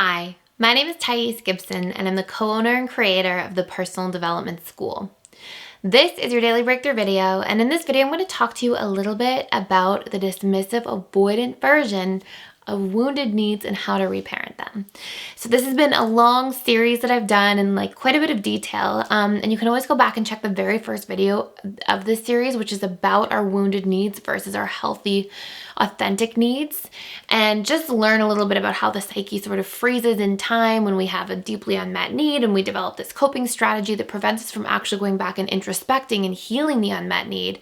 Hi, my name is Gibson, and I'm the co-owner and creator of the Personal Development School. This is your daily breakthrough video, and in this video, I'm going to talk to you a little bit about the dismissive avoidant version of wounded needs and how to reparent them. So this has been a long series that I've done in quite a bit of detail, and you can always go back and check the very first video of this series, which is about our wounded needs versus our healthy, authentic needs, and just learn a little bit about how the psyche sort of freezes in time when we have a deeply unmet need, and we develop this coping strategy that prevents us from actually going back and introspecting and healing the unmet need.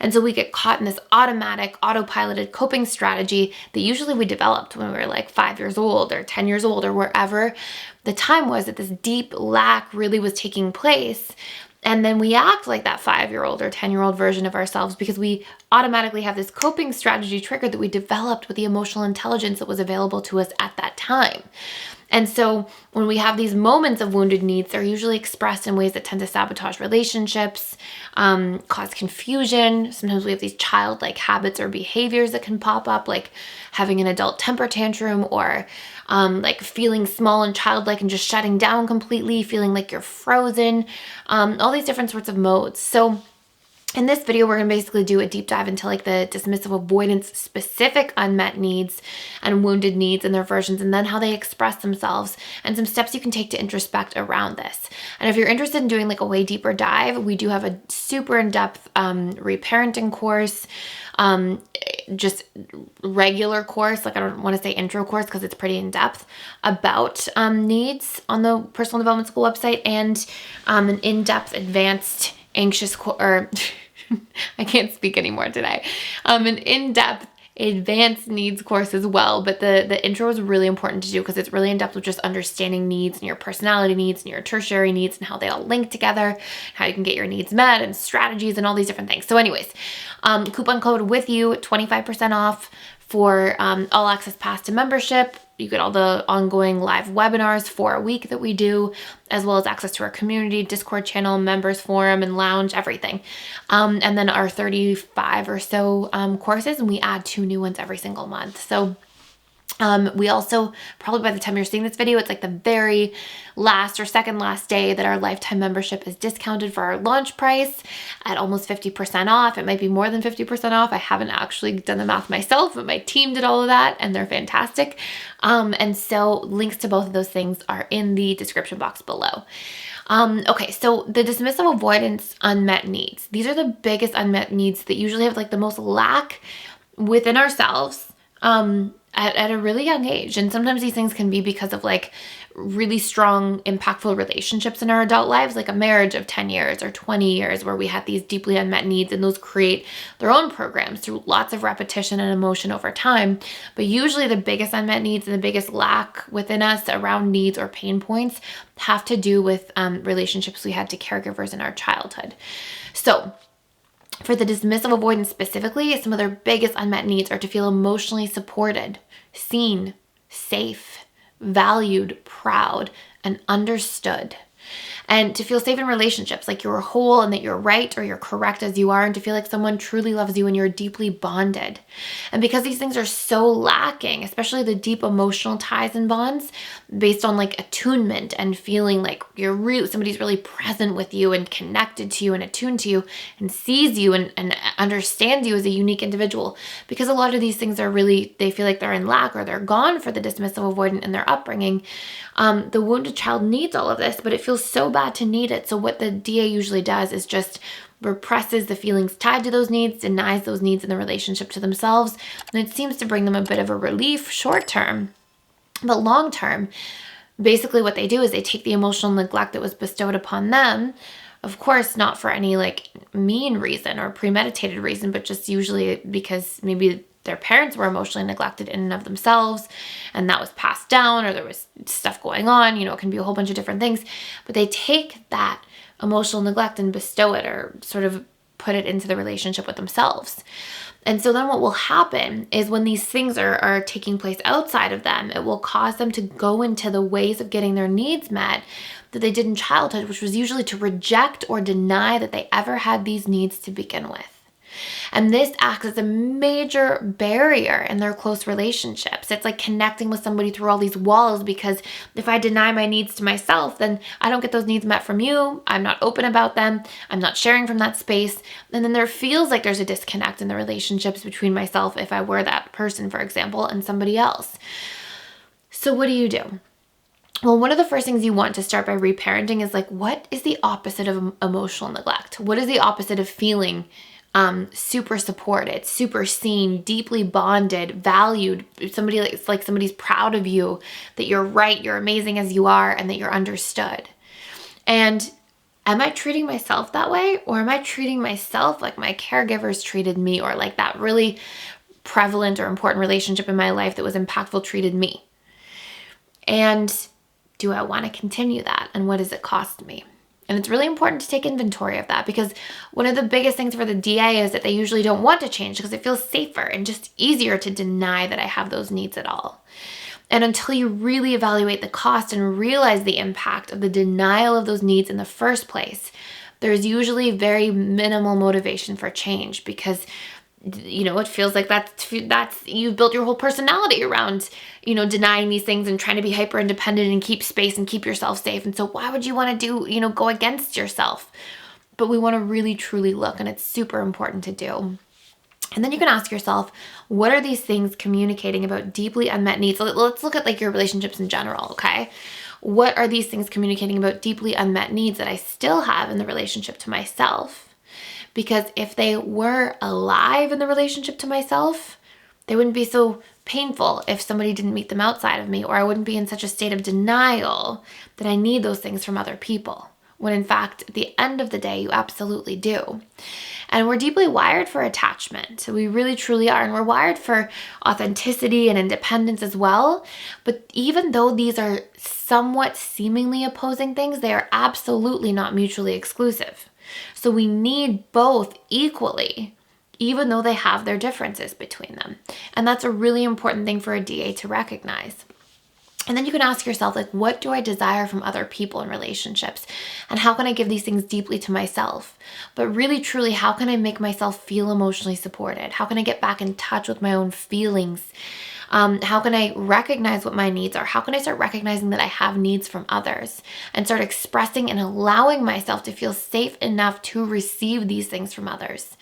And so we get caught in this automatic, autopiloted coping strategy that usually we developed when we were like 5 years old or 10 years old or wherever the time was that this deep lack really was taking place. And then we act like that 5-year-old or 10-year-old version of ourselves because we automatically have this coping strategy trigger that we developed with the emotional intelligence that was available to us at that time. And so when we have these moments of wounded needs, they're usually expressed in ways that tend to sabotage relationships, cause confusion. Sometimes we have these childlike habits or behaviors that can pop up, like having an adult temper tantrum, or like feeling small and childlike and just shutting down completely, feeling like you're frozen, all these different sorts of modes. So in this video, we're going to basically do a deep dive into like the dismissive avoidance specific unmet needs and wounded needs and their versions, and then how they express themselves and some steps you can take to introspect around this. And if you're interested in doing like a way deeper dive, we do have a super in-depth reparenting course, just regular course, like I don't want to say intro course because it's pretty in-depth, about needs on the Personal Development School website, and an in-depth advanced anxious I can't speak anymore today. An in-depth advanced needs course as well, but the intro is really important to do because it's really in depth with just understanding needs and your personality needs and your tertiary needs and how they all link together, how you can get your needs met and strategies and all these different things. So anyways, coupon code with you, 25% off for all access pass to membership. You get all the ongoing live webinars for a week that we do, as well as access to our community, Discord channel, members forum, and lounge, everything. And then our 35 or so courses, and we add 2 new ones every single month. So we also, probably by the time you're seeing this video, it's like the very last or second last day that our lifetime membership is discounted for our launch price at almost 50% off. It might be more than 50% off. I haven't actually done the math myself, but my team did all of that and they're fantastic. And so links to both of those things are in the description box below. Okay, so the dismissive avoidance unmet needs. These are the biggest unmet needs that usually have like the most lack within ourselves, at a really young age. And sometimes these things can be because of like really strong, impactful relationships in our adult lives, like a marriage of 10 years or 20 years where we had these deeply unmet needs, and those create their own programs through lots of repetition and emotion over time. But usually the biggest unmet needs and the biggest lack within us around needs or pain points have to do with relationships we had to caregivers in our childhood. So for the dismissive avoidance specifically, some of their biggest unmet needs are to feel emotionally supported, seen, safe, valued, proud, and understood. And to feel safe in relationships, like you're whole and that you're right or you're correct as you are, and to feel like someone truly loves you and you're deeply bonded. And because these things are so lacking, especially the deep emotional ties and bonds based on like attunement and feeling like somebody's really present with you and connected to you and attuned to you and sees you and understands you as a unique individual. Because a lot of these things are really, they feel like they're in lack or they're gone for the dismissive avoidant in their upbringing. The wounded child needs all of this, but it feels so bad to need it. So what the DA usually does is just represses the feelings tied to those needs, denies those needs in the relationship to themselves, and it seems to bring them a bit of a relief short term. But long term, basically what they do is they take the emotional neglect that was bestowed upon them, of course, not for any like mean reason or premeditated reason, but just usually because maybe their parents were emotionally neglected in and of themselves, and that was passed down, or there was stuff going on, it can be a whole bunch of different things. But they take that emotional neglect and bestow it, or sort of put it into the relationship with themselves. And so then what will happen is when these things are taking place outside of them, it will cause them to go into the ways of getting their needs met that they did in childhood, which was usually to reject or deny that they ever had these needs to begin with. And this acts as a major barrier in their close relationships. It's like connecting with somebody through all these walls, because if I deny my needs to myself, then I don't get those needs met from you. I'm not open about them. I'm not sharing from that space. And then there feels like there's a disconnect in the relationships between myself, if I were that person, for example, and somebody else. So what do? Well, one of the first things you want to start by reparenting is like, what is the opposite of emotional neglect? What is the opposite of feeling super supported, super seen, deeply bonded, valued? Somebody like somebody's proud of you, that you're right, you're amazing as you are, and that you're understood. And am I treating myself that way? Or am I treating myself like my caregivers treated me, or like that really prevalent or important relationship in my life that was impactful treated me? And do I want to continue that? And what does it cost me? And it's really important to take inventory of that, because one of the biggest things for the DA is that they usually don't want to change because it feels safer and just easier to deny that I have those needs at all. And until you really evaluate the cost and realize the impact of the denial of those needs in the first place, there's usually very minimal motivation for change, because it feels like that's you've built your whole personality around, denying these things and trying to be hyper independent and keep space and keep yourself safe. And so why would you want to go against yourself? But we want to really truly look, and it's super important to do. And then you can ask yourself, what are these things communicating about deeply unmet needs? Let's look at like your relationships in general, okay? What are these things communicating about deeply unmet needs that I still have in the relationship to myself? Because if they were alive in the relationship to myself, they wouldn't be so painful if somebody didn't meet them outside of me, or I wouldn't be in such a state of denial that I need those things from other people, when in fact, at the end of the day, you absolutely do. And we're deeply wired for attachment. So we really truly are. And we're wired for authenticity and independence as well. But even though these are somewhat seemingly opposing things, they are absolutely not mutually exclusive. So we need both equally, even though they have their differences between them. And that's a really important thing for a DA to recognize. And then you can ask yourself, like, what do I desire from other people in relationships? And how can I give these things deeply to myself? But really, truly, how can I make myself feel emotionally supported? How can I get back in touch with my own feelings? How can I recognize what my needs are? How can I start recognizing that I have needs from others and start expressing and allowing myself to feel safe enough to receive these things from others?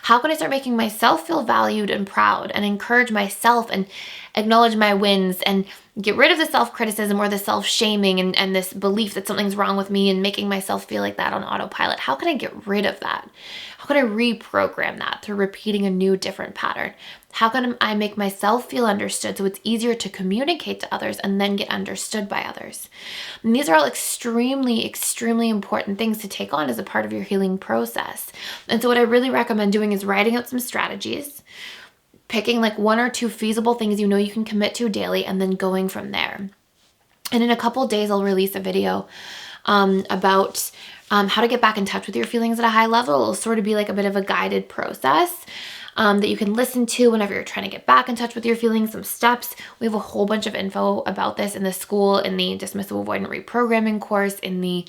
How can I start making myself feel valued and proud, and encourage myself and acknowledge my wins, and get rid of the self-criticism or the self-shaming and this belief that something's wrong with me and making myself feel like that on autopilot? How can I get rid of that? How can I reprogram that through repeating a new, different pattern? How can I make myself feel understood so it's easier to communicate to others and then get understood by others? And these are all extremely, extremely important things to take on as a part of your healing process. And so what I really recommend doing is writing out some strategies, picking like 1 or 2 feasible things you can commit to daily, and then going from there. And in a couple of days, I'll release a video about how to get back in touch with your feelings at a high level. It'll sort of be like a bit of a guided process that you can listen to whenever you're trying to get back in touch with your feelings, some steps. We have a whole bunch of info about this in the school, in the Dismissive Avoidant Reprogramming course, in the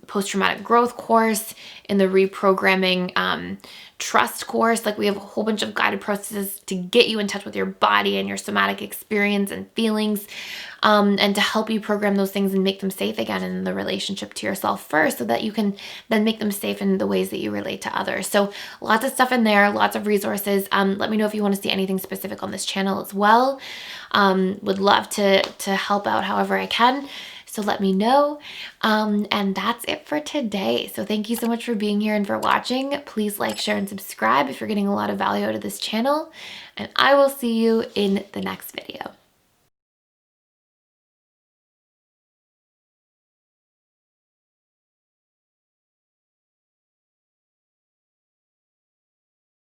post-traumatic growth course, in the reprogramming trust course. Like, we have a whole bunch of guided processes to get you in touch with your body and your somatic experience and feelings, and to help you program those things and make them safe again in the relationship to yourself first, so that you can then make them safe in the ways that you relate to others. So lots of stuff in there, lots of resources. Let me know if you want to see anything specific on this channel as well. Would love to help out however I can. So let me know. And that's it for today. So thank you so much for being here and for watching. Please like, share, and subscribe if you're getting a lot of value out of this channel. And I will see you in the next video.